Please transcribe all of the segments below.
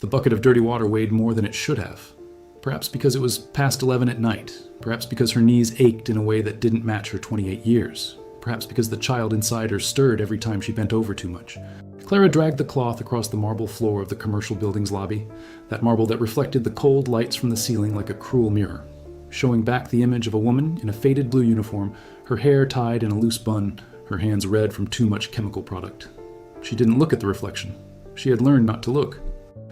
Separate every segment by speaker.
Speaker 1: The bucket of dirty water weighed more than it should have. Perhaps because it was past 11 at night. Perhaps because her knees ached in a way that didn't match her 28 years. Perhaps because the child inside her stirred every time she bent over too much. Clara dragged the cloth across the marble floor of the commercial building's lobby, that marble that reflected the cold lights from the ceiling like a cruel mirror, showing back the image of a woman in a faded blue uniform, her hair tied in a loose bun, her hands red from too much chemical product. She didn't look at the reflection. She had learned not to look.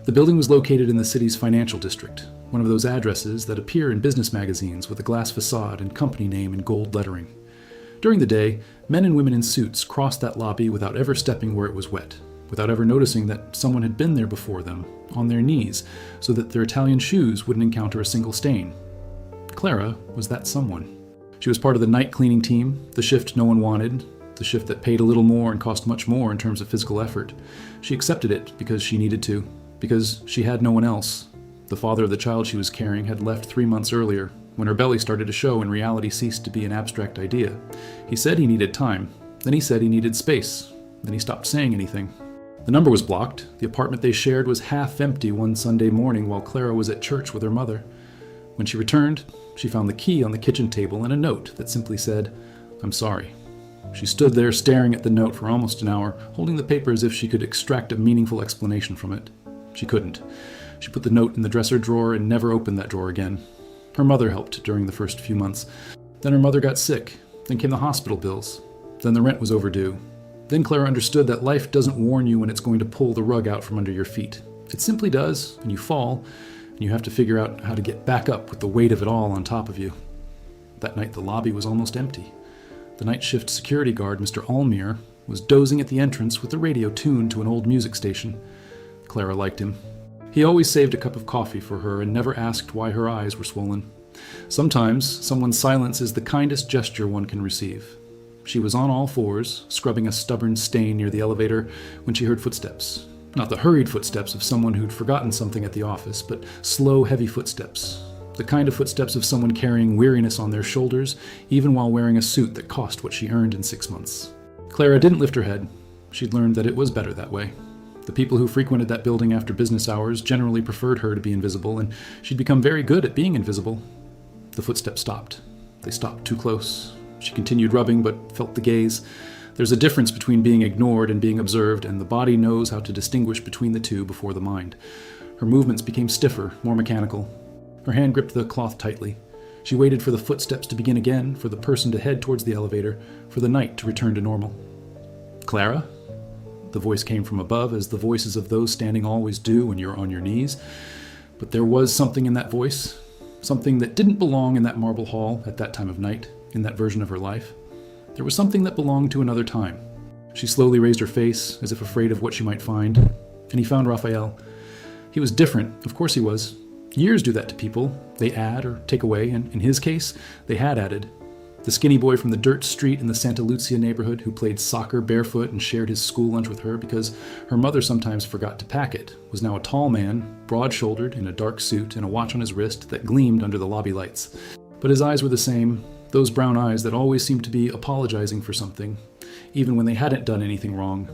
Speaker 1: The building was located in the city's financial district, one of those addresses that appear in business magazines with a glass facade and company name in gold lettering. During the day, men and women in suits crossed that lobby without ever stepping where it was wet, without ever noticing that someone had been there before them, on their knees, so that their Italian shoes wouldn't encounter a single stain. Clara was that someone. She was part of the night cleaning team, the shift no one wanted, the shift that paid a little more and cost much more in terms of physical effort. She accepted it because she needed to, because she had no one else. The father of the child she was carrying had left 3 months earlier, when her belly started to show and reality ceased to be an abstract idea. He said he needed time. Then he said he needed space. Then he stopped saying anything. The number was blocked. The apartment they shared was half empty one Sunday morning while Clara was at church with her mother. When she returned, she found the key on the kitchen table and a note that simply said, "I'm sorry." She stood there staring at the note for almost an hour, holding the paper as if she could extract a meaningful explanation from it. She couldn't. She put the note in the dresser drawer and never opened that drawer again. Her mother helped during the first few months. Then her mother got sick. Then came the hospital bills. Then the rent was overdue. Then Clara understood that life doesn't warn you when it's going to pull the rug out from under your feet. It simply does, and you fall, and you have to figure out how to get back up with the weight of it all on top of you. That night the lobby was almost empty. The night shift security guard, Mr. Almir, was dozing at the entrance with the radio tuned to an old music station. Clara liked him. He always saved a cup of coffee for her and never asked why her eyes were swollen. Sometimes someone's silence is the kindest gesture one can receive. She was on all fours, scrubbing a stubborn stain near the elevator, when she heard footsteps. Not the hurried footsteps of someone who'd forgotten something at the office, but slow, heavy footsteps. The kind of footsteps of someone carrying weariness on their shoulders, even while wearing a suit that cost what she earned in 6 months. Clara didn't lift her head. She'd learned that it was better that way. The people who frequented that building after business hours generally preferred her to be invisible, and she'd become very good at being invisible. The footsteps stopped. They stopped too close. She continued rubbing, but felt the gaze. There's a difference between being ignored and being observed, and the body knows how to distinguish between the two before the mind. Her movements became stiffer, more mechanical. Her hand gripped the cloth tightly. She waited for the footsteps to begin again, for the person to head towards the elevator, for the night to return to normal. "Clara?" The voice came from above, as the voices of those standing always do when you're on your knees. But there was something in that voice, something that didn't belong in that marble hall at that time of night, in that version of her life. There was something that belonged to another time. She slowly raised her face, as if afraid of what she might find, and he found Rafael. He was different, of course he was. Years do that to people. They add or take away, and in his case, they had added. The skinny boy from the dirt street in the Santa Lucia neighborhood who played soccer barefoot and shared his school lunch with her because her mother sometimes forgot to pack it was now a tall man, broad-shouldered, in a dark suit and a watch on his wrist that gleamed under the lobby lights. But his eyes were the same, those brown eyes that always seemed to be apologizing for something, even when they hadn't done anything wrong.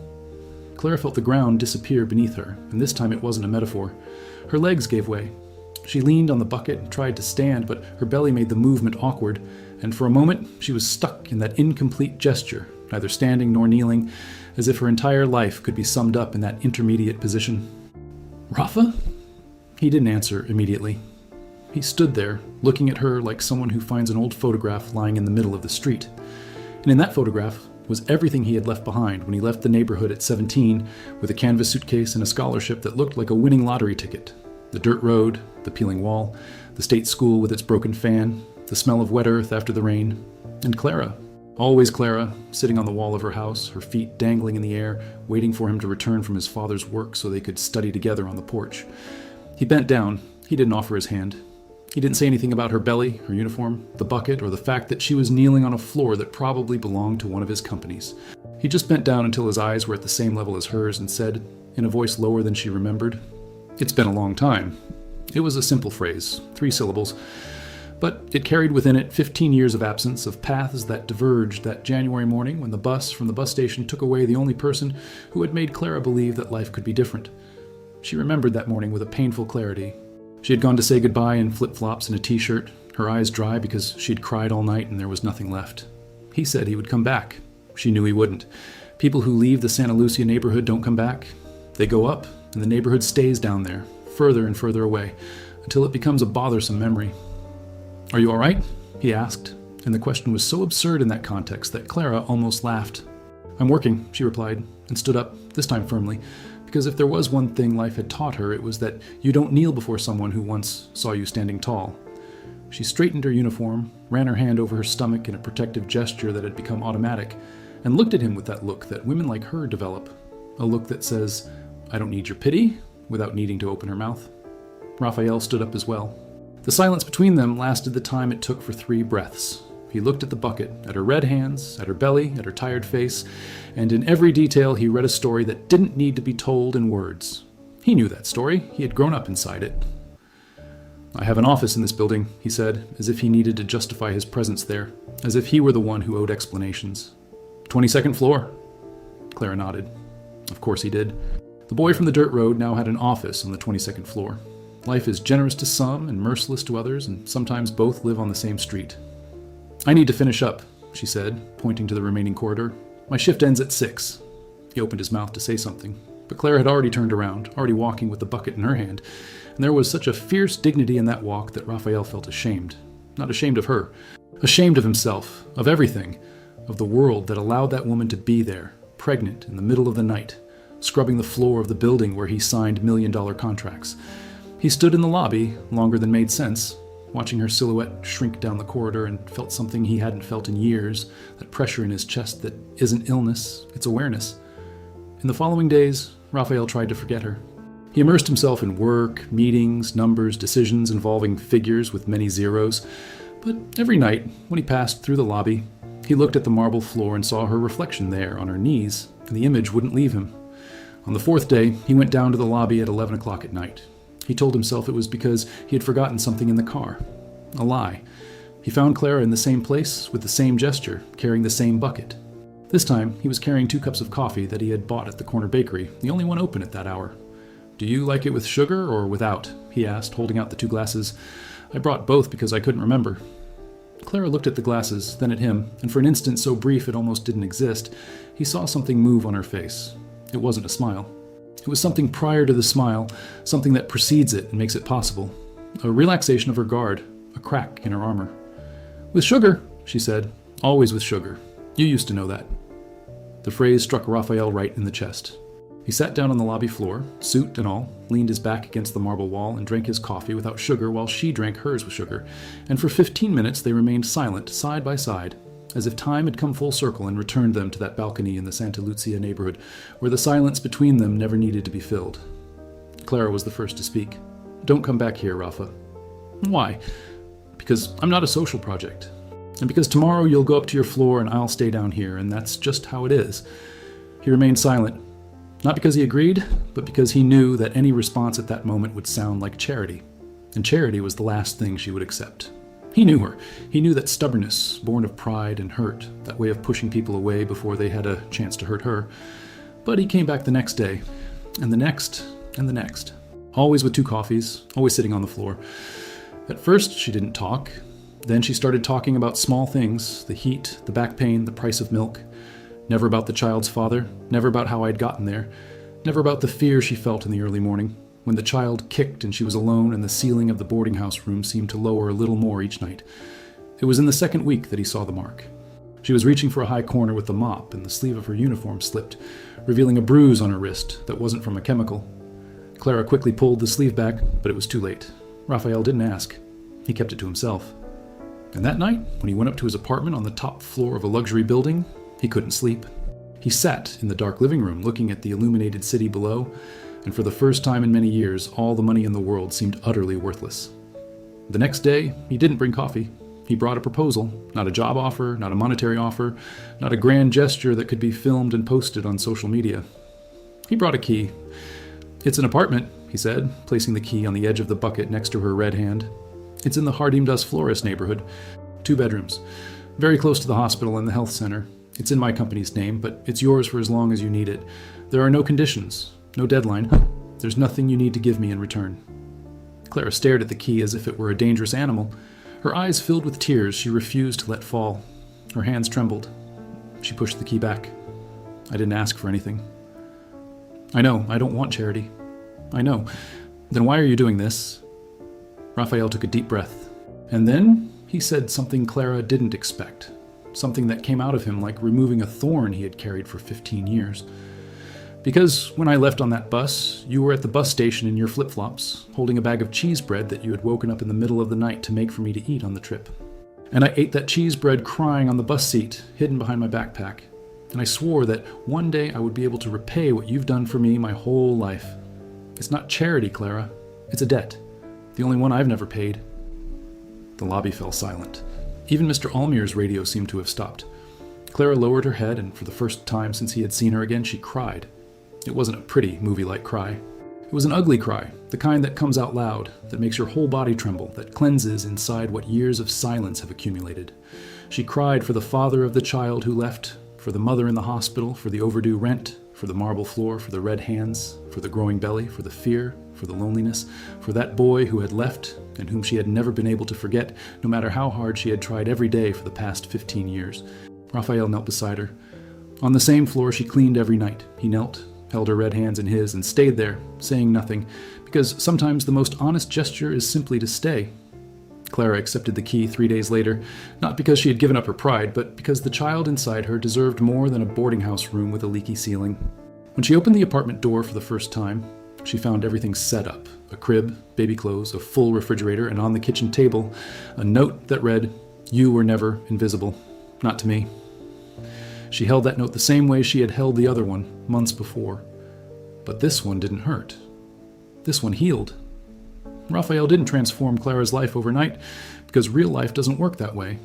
Speaker 1: Clara felt the ground disappear beneath her, and this time it wasn't a metaphor. Her legs gave way. She leaned on the bucket and tried to stand, but her belly made the movement awkward, and for a moment she was stuck in that incomplete gesture, neither standing nor kneeling, as if her entire life could be summed up in that intermediate position. "Rafa?" He didn't answer immediately. He stood there, looking at her like someone who finds an old photograph lying in the middle of the street. And in that photograph was everything he had left behind when he left the neighborhood at 17 with a canvas suitcase and a scholarship that looked like a winning lottery ticket. The dirt road, the peeling wall, the state school with its broken fan, the smell of wet earth after the rain, and Clara. Always Clara, sitting on the wall of her house, her feet dangling in the air, waiting for him to return from his father's work so they could study together on the porch. He bent down. He didn't offer his hand. He didn't say anything about her belly, her uniform, the bucket, or the fact that she was kneeling on a floor that probably belonged to one of his companies. He just bent down until his eyes were at the same level as hers and said, in a voice lower than she remembered, "It's been a long time." It was a simple phrase, 3 syllables, but it carried within it 15 years of absence, of paths that diverged that January morning when the bus from the bus station took away the only person who had made Clara believe that life could be different. She remembered that morning with a painful clarity. She had gone to say goodbye in flip-flops and a t-shirt, her eyes dry because she'd cried all night and there was nothing left. He said he would come back. She knew he wouldn't. People who leave the Santa Lucia neighborhood don't come back. They go up, and the neighborhood stays down there, further and further away, until it becomes a bothersome memory. "Are you all right?" he asked, and the question was so absurd in that context that Clara almost laughed. "I'm working," she replied, and stood up, this time firmly, because if there was one thing life had taught her, it was that you don't kneel before someone who once saw you standing tall. She straightened her uniform, ran her hand over her stomach in a protective gesture that had become automatic, and looked at him with that look that women like her develop, a look that says, "I don't need your pity," without needing to open her mouth. Rafael stood up as well. The silence between them lasted the time it took for 3 breaths. He looked at the bucket, at her red hands, at her belly, at her tired face, and in every detail he read a story that didn't need to be told in words. He knew that story. He had grown up inside it. "I have an office in this building," he said, as if he needed to justify his presence there, as if he were the one who owed explanations. 22nd floor. Clara nodded. Of course he did. The boy from the dirt road now had an office on the 22nd floor. Life is generous to some and merciless to others, and sometimes both live on the same street. "I need to finish up," she said, pointing to the remaining corridor. "My shift ends at 6. He opened his mouth to say something, but Clara had already turned around, already walking with the bucket in her hand, and there was such a fierce dignity in that walk that Rafael felt ashamed. Not ashamed of her. Ashamed of himself, of everything, of the world that allowed that woman to be there, pregnant in the middle of the night, scrubbing the floor of the building where he signed million-dollar contracts. He stood in the lobby, longer than made sense, watching her silhouette shrink down the corridor, and felt something he hadn't felt in years, that pressure in his chest that isn't illness, it's awareness. In the following days, Rafael tried to forget her. He immersed himself in work, meetings, numbers, decisions involving figures with many zeros. But every night, when he passed through the lobby, he looked at the marble floor and saw her reflection there on her knees, and the image wouldn't leave him. On the 4th day, he went down to the lobby at 11 o'clock at night. He told himself it was because he had forgotten something in the car. A lie. He found Clara in the same place, with the same gesture, carrying the same bucket. This time, he was carrying 2 cups of coffee that he had bought at the corner bakery, the only one open at that hour. "Do you like it with sugar or without?" he asked, holding out the 2 glasses. "I brought both because I couldn't remember." Clara looked at the glasses, then at him, and for an instant so brief it almost didn't exist, he saw something move on her face. It wasn't a smile. It was something prior to the smile, something that precedes it and makes it possible. A relaxation of her guard, a crack in her armor. "With sugar," she said. "Always with sugar. You used to know that." The phrase struck Rafael right in the chest. He sat down on the lobby floor, suit and all, leaned his back against the marble wall, and drank his coffee without sugar while she drank hers with sugar, and for 15 minutes they remained silent, side by side, as if time had come full circle and returned them to that balcony in the Santa Lucia neighborhood, where the silence between them never needed to be filled. Clara was the first to speak. "Don't come back here, Rafa." "Why?" "Because I'm not a social project. And because tomorrow you'll go up to your floor and I'll stay down here, and that's just how it is." He remained silent, not because he agreed, but because he knew that any response at that moment would sound like charity, and charity was the last thing she would accept. He knew her. He knew that stubbornness, born of pride and hurt, that way of pushing people away before they had a chance to hurt her. But he came back the next day, and the next, and the next. Always with 2 coffees, always sitting on the floor. At first, she didn't talk. Then she started talking about small things, the heat, the back pain, the price of milk. Never about the child's father, never about how I'd gotten there, never about the fear she felt in the early morning, when the child kicked and she was alone and the ceiling of the boarding house room seemed to lower a little more each night. It was in the 2nd week that he saw the mark. She was reaching for a high corner with the mop, and the sleeve of her uniform slipped, revealing a bruise on her wrist that wasn't from a chemical. Clara quickly pulled the sleeve back, but it was too late. Rafael didn't ask. He kept it to himself. And that night, when he went up to his apartment on the top floor of a luxury building, he couldn't sleep. He sat in the dark living room looking at the illuminated city below, and for the first time in many years, all the money in the world seemed utterly worthless. The next day, he didn't bring coffee. He brought a proposal, not a job offer, not a monetary offer, not a grand gesture that could be filmed and posted on social media. He brought a key. "It's an apartment," he said, placing the key on the edge of the bucket next to her red hand. "It's in the Jardim das Flores neighborhood. 2 bedrooms. Very close to the hospital and the health center. It's in my company's name, but it's yours for as long as you need it. There are no conditions, no deadline. There's nothing you need to give me in return." Clara stared at the key as if it were a dangerous animal. Her eyes filled with tears she refused to let fall. Her hands trembled. She pushed the key back. "I didn't ask for anything." "I know, I don't want charity." "I know. Then why are you doing this?" Rafael took a deep breath. And then he said something Clara didn't expect. Something that came out of him like removing a thorn he had carried for 15 years. "Because when I left on that bus, you were at the bus station in your flip-flops, holding a bag of cheese bread that you had woken up in the middle of the night to make for me to eat on the trip. And I ate that cheese bread crying on the bus seat, hidden behind my backpack. And I swore that one day I would be able to repay what you've done for me my whole life. It's not charity, Clara. It's a debt. The only one I've never paid." The lobby fell silent. Even Mr. Almir's radio seemed to have stopped. Clara lowered her head, and for the first time since he had seen her again, she cried. It wasn't a pretty, movie-like cry. It was an ugly cry, the kind that comes out loud, that makes your whole body tremble, that cleanses inside what years of silence have accumulated. She cried for the father of the child who left, for the mother in the hospital, for the overdue rent, for the marble floor, for the red hands, for the growing belly, for the fear, for the loneliness, for that boy who had left and whom she had never been able to forget, no matter how hard she had tried every day for the past 15 years. Rafael knelt beside her. On the same floor she cleaned every night. He knelt, held her red hands in his, and stayed there, saying nothing, because sometimes the most honest gesture is simply to stay. Clara accepted the key 3 days later, not because she had given up her pride, but because the child inside her deserved more than a boarding house room with a leaky ceiling. When she opened the apartment door for the first time, she found everything set up. A crib, baby clothes, a full refrigerator, and on the kitchen table, a note that read, "You were never invisible. Not to me." She held that note the same way she had held the other one months before. But this one didn't hurt. This one healed. Rafael didn't transform Clara's life overnight, because real life doesn't work that way.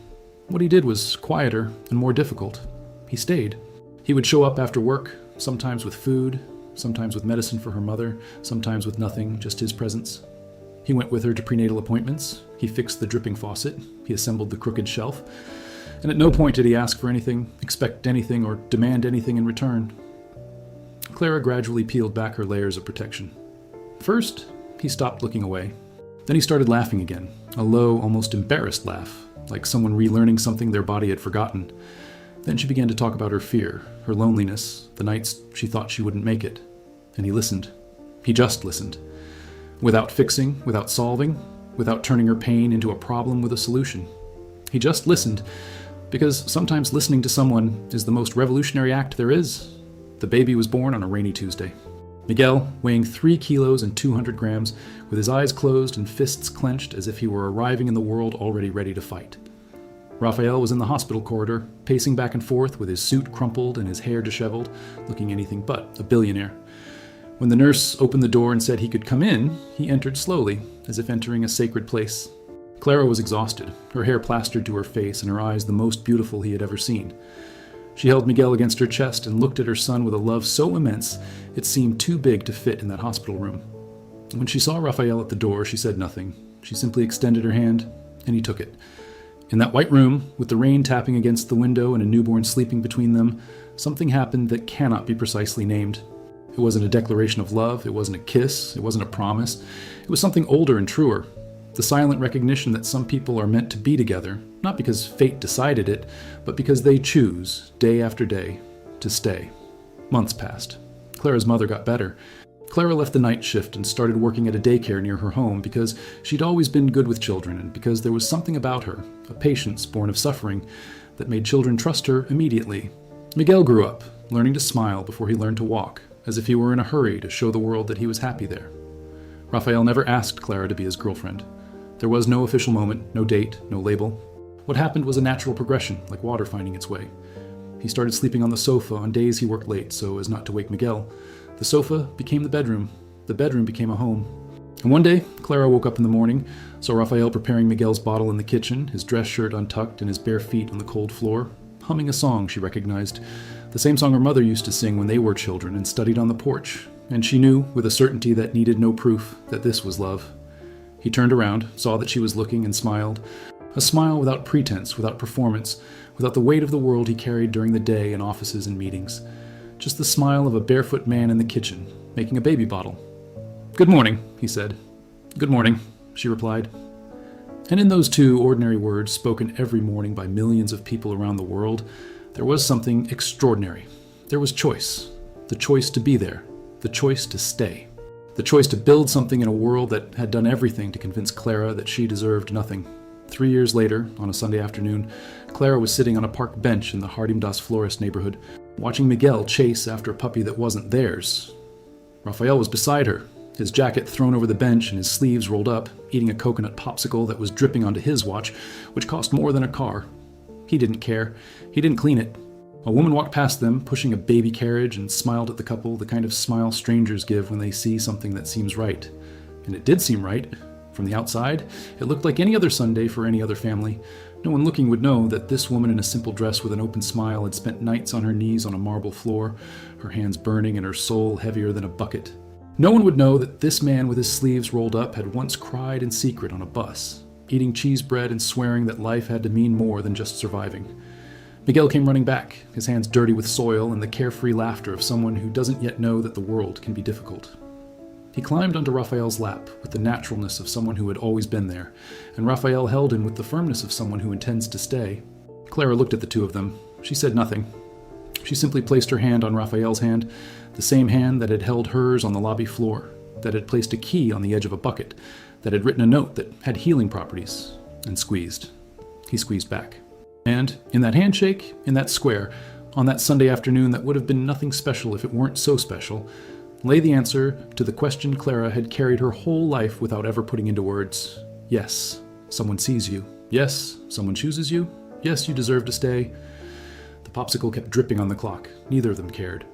Speaker 1: What he did was quieter and more difficult. He stayed. He would show up after work, sometimes with food, sometimes with medicine for her mother, sometimes with nothing, just his presence. He went with her to prenatal appointments. He fixed the dripping faucet. He assembled the crooked shelf. And at no point did he ask for anything, expect anything, or demand anything in return. Clara gradually peeled back her layers of protection. First, he stopped looking away. Then he started laughing again, a low, almost embarrassed laugh, like someone relearning something their body had forgotten. Then she began to talk about her fear, her loneliness, the nights she thought she wouldn't make it. And he listened. He just listened. Without fixing, without solving, without turning her pain into a problem with a solution. He just listened, because sometimes listening to someone is the most revolutionary act there is. The baby was born on a rainy Tuesday. Miguel, weighing 3 kilos and 200 grams, with his eyes closed and fists clenched as if he were arriving in the world already ready to fight. Rafael was in the hospital corridor, pacing back and forth with his suit crumpled and his hair disheveled, looking anything but a billionaire. When the nurse opened the door and said he could come in, he entered slowly, as if entering a sacred place. Clara was exhausted, her hair plastered to her face and her eyes the most beautiful he had ever seen. She held Miguel against her chest and looked at her son with a love so immense it seemed too big to fit in that hospital room. When she saw Rafael at the door, she said nothing. She simply extended her hand, and he took it. In that white room, with the rain tapping against the window and a newborn sleeping between them, something happened that cannot be precisely named. It wasn't a declaration of love, it wasn't a kiss, it wasn't a promise. It was something older and truer. The silent recognition that some people are meant to be together, not because fate decided it, but because they choose, day after day, to stay. Months passed. Clara's mother got better. Clara left the night shift and started working at a daycare near her home because she'd always been good with children and because there was something about her, a patience born of suffering, that made children trust her immediately. Miguel grew up, learning to smile before he learned to walk, as if he were in a hurry to show the world that he was happy there. Rafael never asked Clara to be his girlfriend. There was no official moment, no date, no label. What happened was a natural progression, like water finding its way. He started sleeping on the sofa on days he worked late so as not to wake Miguel. The sofa became the bedroom. The bedroom became a home. And one day, Clara woke up in the morning, saw Rafael preparing Miguel's bottle in the kitchen, his dress shirt untucked and his bare feet on the cold floor, humming a song she recognized, the same song her mother used to sing when they were children and studied on the porch. And she knew, with a certainty that needed no proof, that this was love. He turned around, saw that she was looking, and smiled. A smile without pretense, without performance, without the weight of the world he carried during the day in offices and meetings. Just the smile of a barefoot man in the kitchen, making a baby bottle. "Good morning," he said. "Good morning," she replied. And in those two ordinary words, spoken every morning by millions of people around the world, there was something extraordinary. There was choice. The choice to be there. The choice to stay. The choice to build something in a world that had done everything to convince Clara that she deserved nothing. 3 years later, on a Sunday afternoon, Clara was sitting on a park bench in the Hardim das Flores neighborhood, watching Miguel chase after a puppy that wasn't theirs. Rafael was beside her, his jacket thrown over the bench and his sleeves rolled up, eating a coconut popsicle that was dripping onto his watch, which cost more than a car. He didn't care. He didn't clean it. A woman walked past them, pushing a baby carriage, and smiled at the couple, the kind of smile strangers give when they see something that seems right. And it did seem right. From the outside, it looked like any other Sunday for any other family. No one looking would know that this woman in a simple dress with an open smile had spent nights on her knees on a marble floor, her hands burning and her soul heavier than a bucket. No one would know that this man with his sleeves rolled up had once cried in secret on a bus, eating cheese bread and swearing that life had to mean more than just surviving. Miguel came running back, his hands dirty with soil and the carefree laughter of someone who doesn't yet know that the world can be difficult. He climbed onto Rafael's lap with the naturalness of someone who had always been there, and Rafael held him with the firmness of someone who intends to stay. Clara looked at the two of them. She said nothing. She simply placed her hand on Rafael's hand, the same hand that had held hers on the lobby floor, that had placed a key on the edge of a bucket, that had written a note that had healing properties, and squeezed. He squeezed back. And in that handshake, in that square, on that Sunday afternoon that would have been nothing special if it weren't so special, lay the answer to the question Clara had carried her whole life without ever putting into words. Yes, someone sees you. Yes, someone chooses you. Yes, you deserve to stay. The popsicle kept dripping on the clock. Neither of them cared.